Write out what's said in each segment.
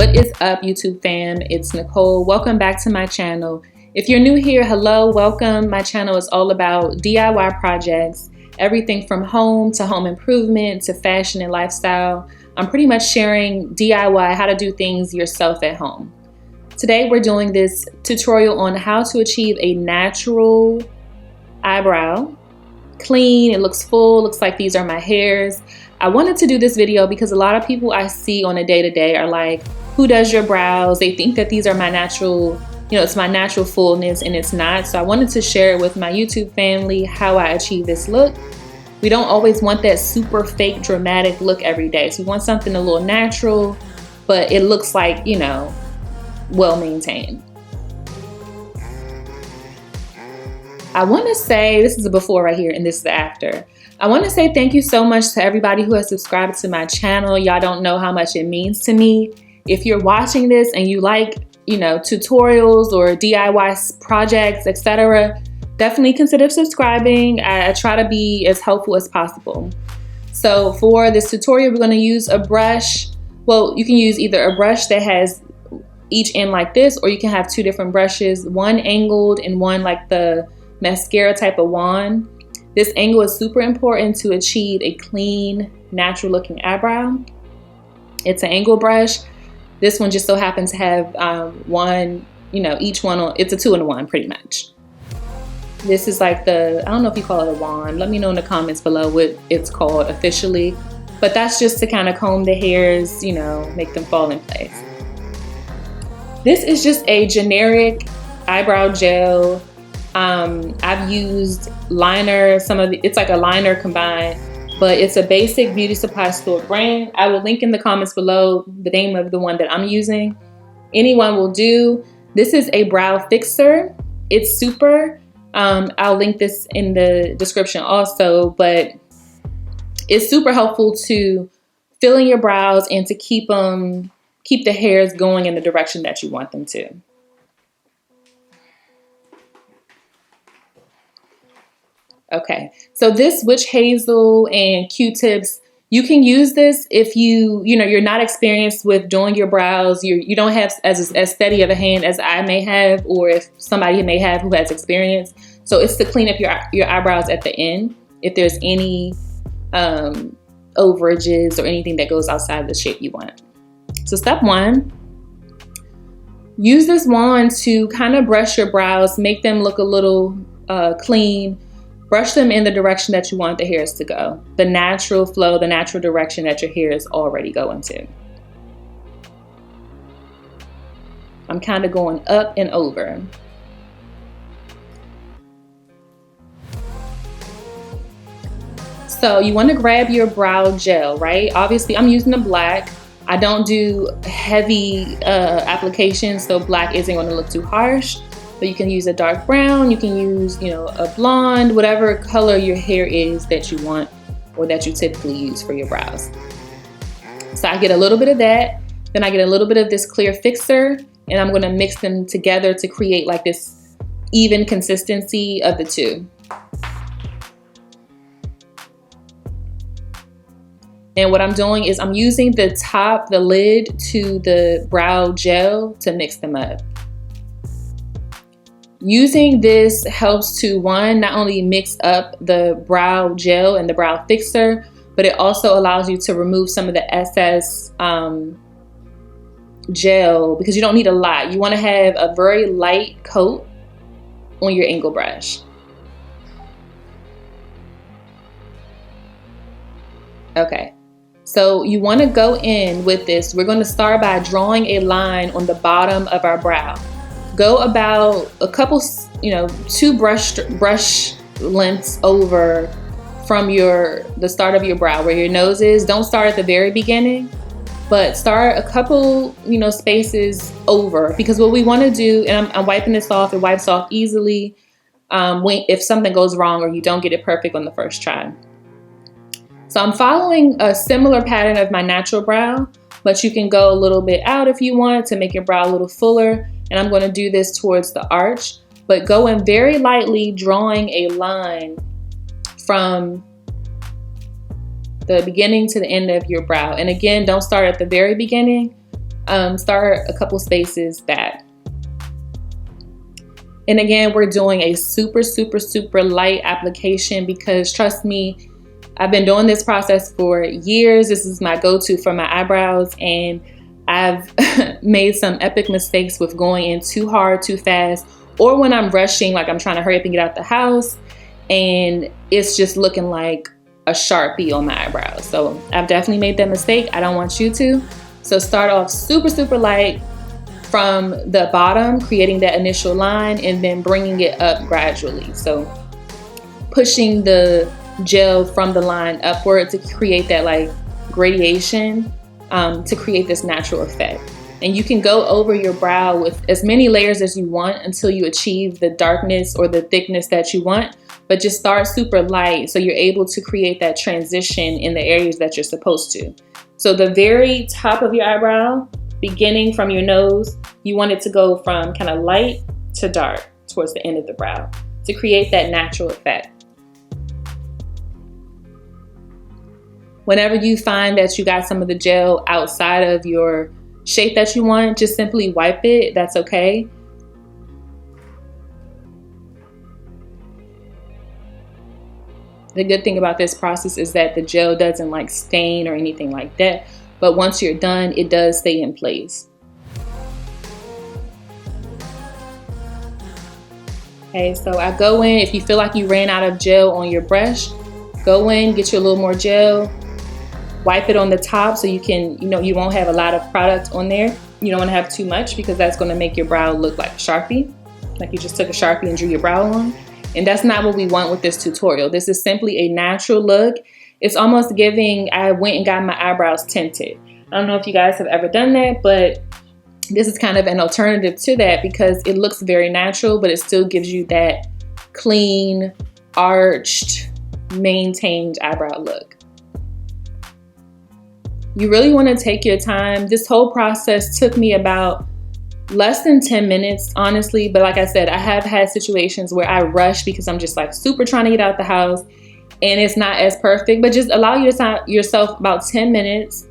What is up, YouTube fam? It's Nicole. Welcome back to my channel. If you're new here, hello, welcome. My channel is all about DIY projects, everything from home to home improvement to fashion and lifestyle. I'm pretty much sharing DIY, how to do things yourself at home. Today we're doing this tutorial on how to achieve a natural eyebrow. Clean, it looks full, looks like these are my hairs. I wanted to do this video because a lot of people I see on a day-to-day are like, who does your brows? They think that these are my natural, it's my natural fullness, and it's not. So I wanted to share it with my YouTube family how I achieve this look. We don't always want that super fake dramatic look every day. So we want something a little natural, but it looks like, well maintained. I want to say, this is the before right here and this is the after. I want to say thank you so much to everybody who has subscribed to my channel. Y'all don't know how much it means to me. If you're watching this and you like, tutorials or DIY projects, etc., definitely consider subscribing. I try to be as helpful as possible. So for this tutorial, we're going to use a brush. Well, you can use either a brush that has each end like this, or you can have two different brushes, one angled and one like the mascara type of wand. This angle is super important to achieve a clean, natural looking eyebrow. It's an angle brush. This one just so happens to have one, each one on, it's a 2-in-1 pretty much. This is like I don't know if you call it a wand. Let me know in the comments below what it's called officially. But that's just to kind of comb the hairs, make them fall in place. This is just a generic eyebrow gel. I've used liner, it's like a liner combined, but it's a basic beauty supply store brand. I will link in the comments below the name of the one that I'm using. Anyone will do. This is a brow fixer. It's super. I'll link this in the description also, but it's super helpful to fill in your brows and to keep the hairs going in the direction that you want them to. Okay, so this witch hazel and Q-tips, you can use this if you're not experienced with doing your brows, you don't have as steady of a hand as I may have, or if somebody may have who has experience. So it's to clean up your eyebrows at the end if there's any overages or anything that goes outside the shape you want. So step one, use this wand to kind of brush your brows, make them look a little clean. Brush them in the direction that you want the hairs to go. The natural flow, the natural direction that your hair is already going to. I'm kind of going up and over. So you want to grab your brow gel, right? Obviously, I'm using the black. I don't do heavy applications, so black isn't going to look too harsh. But you can use a dark brown, you can use, a blonde, whatever color your hair is that you want or that you typically use for your brows. So I get a little bit of that, then I get a little bit of this clear fixer, and I'm going to mix them together to create like this even consistency of the two. And what I'm doing is I'm using the lid to the brow gel to mix them up. Using this helps to, one, not only mix up the brow gel and the brow fixer, but it also allows you to remove some of the excess gel, because you don't need a lot. You want to have a very light coat on your angle brush. Okay, so you want to go in with this. We're going to start by drawing a line on the bottom of our brow. Go about a couple, 2 brush lengths over from the start of your brow where your nose is. Don't start at the very beginning, but start a couple, spaces over, because what we want to do, and I'm wiping this off, it wipes off easily if something goes wrong or you don't get it perfect on the first try. So I'm following a similar pattern of my natural brow, but you can go a little bit out if you want to make your brow a little fuller. And I'm going to do this towards the arch, but go in very lightly, drawing a line from the beginning to the end of your brow. And again, don't start at the very beginning, start a couple spaces back. And again, we're doing a super, super, super light application because trust me, I've been doing this process for years. This is my go-to for my eyebrows, and I've made some epic mistakes with going in too hard, too fast, or when I'm rushing, like I'm trying to hurry up and get out the house, and it's just looking like a Sharpie on my eyebrows. So I've definitely made that mistake. I don't want you to. So start off super, super light from the bottom, creating that initial line, and then bringing it up gradually. So pushing the gel from the line upward to create that like gradation, to create this natural effect. And you can go over your brow with as many layers as you want until you achieve the darkness or the thickness that you want, but just start super light so you're able to create that transition in the areas that you're supposed to. So the very top of your eyebrow, beginning from your nose, you want it to go from kind of light to dark towards the end of the brow to create that natural effect. Whenever you find that you got some of the gel outside of your shape that you want, just simply wipe it. That's okay. The good thing about this process is that the gel doesn't like stain or anything like that. But once you're done, it does stay in place. Okay, so I go in, if you feel like you ran out of gel on your brush, go in, get you a little more gel, wipe it on the top so you can, you won't have a lot of product on there. You don't want to have too much because that's going to make your brow look like a Sharpie, like you just took a Sharpie and drew your brow on. And that's not what we want with this tutorial. This is simply a natural look. It's almost giving, I went and got my eyebrows tinted. I don't know if you guys have ever done that, but this is kind of an alternative to that because it looks very natural, but it still gives you that clean, arched, maintained eyebrow look. You really want to take your time. This whole process took me about less than 10 minutes, honestly. But like I said, I have had situations where I rush because I'm just like super trying to get out the house and it's not as perfect, but just allow yourself about 10 minutes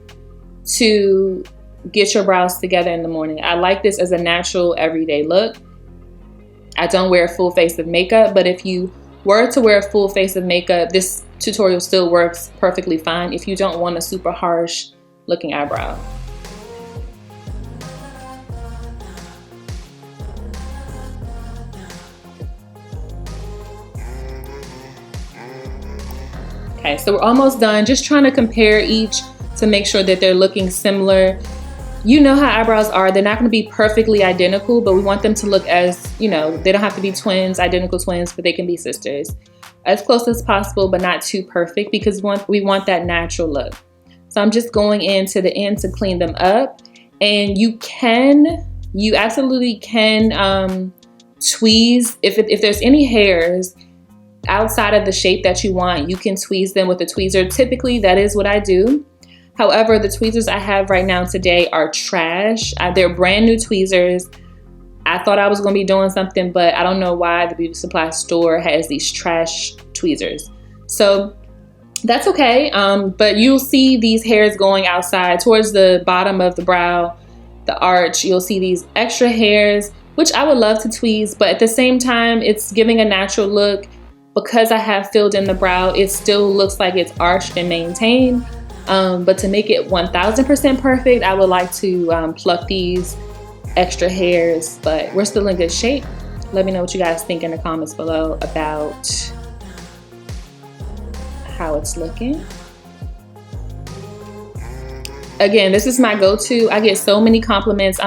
to get your brows together in the morning. I like this as a natural everyday look. I don't wear a full face of makeup, but if you were to wear a full face of makeup, this tutorial still works perfectly fine if you don't want a super harsh looking eyebrow. Okay, so we're almost done. Just trying to compare each to make sure that they're looking similar. You know how eyebrows are. They're not going to be perfectly identical, but we want them to look as, they don't have to be twins, identical twins, but they can be sisters. As close as possible, but not too perfect because we want that natural look. So I'm just going into the end to clean them up. And you absolutely can tweeze. If there's any hairs outside of the shape that you want, you can tweeze them with a tweezer. Typically, that is what I do. However, the tweezers I have right now today are trash. They're brand new tweezers. I thought I was going to be doing something, but I don't know why the beauty supply store has these trash tweezers. So that's okay. But you'll see these hairs going outside towards the bottom of the brow, the arch. You'll see these extra hairs, which I would love to tweeze, but at the same time, it's giving a natural look. Because I have filled in the brow, it still looks like it's arched and maintained. But to make it 1000% perfect, I would like to pluck these extra hairs, but we're still in good shape. Let me know what you guys think in the comments below about how it's looking. Again, this is my go-to. I get so many compliments.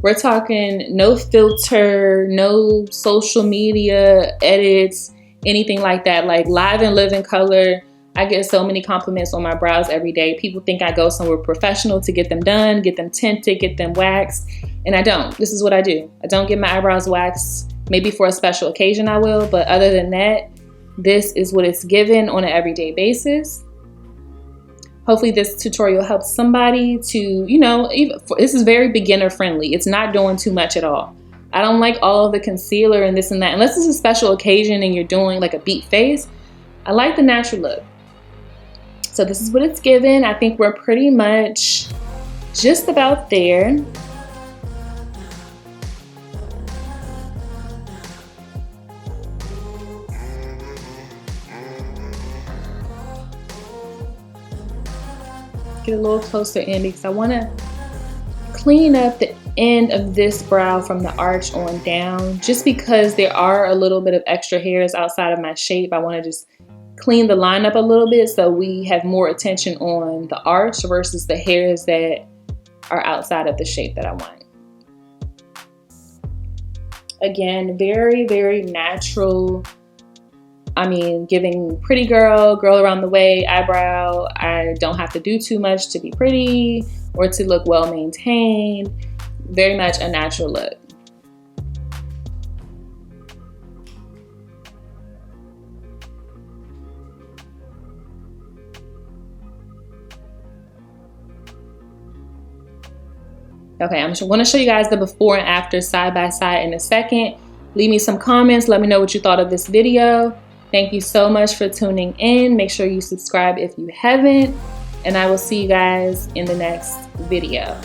We're talking no filter, no social media edits, anything like that, like live and live in color. I get so many compliments on my brows every day. People think I go somewhere professional to get them done, get them tinted, get them waxed, and I don't. This is what I do. I don't get my eyebrows waxed. Maybe for a special occasion I will, but other than that, this is what it's given on an everyday basis. Hopefully this tutorial helps somebody to, this is very beginner friendly. It's not doing too much at all. I don't like all of the concealer and this and that. Unless it's a special occasion and you're doing like a beat face, I like the natural look. So this is what it's given. I think we're pretty much just about there. Get a little closer in because I want to clean up the end of this brow from the arch on down. Just because there are a little bit of extra hairs outside of my shape, I want to just clean the line up a little bit so we have more attention on the arch versus the hairs that are outside of the shape that I want. Again, very, very natural. I mean, giving pretty girl around the way eyebrow. I don't have to do too much to be pretty or to look well maintained. Very much a natural look. Okay, I'm going to show you guys the before and after side by side in a second. Leave me some comments. Let me know what you thought of this video. Thank you so much for tuning in. Make sure you subscribe if you haven't. And I will see you guys in the next video.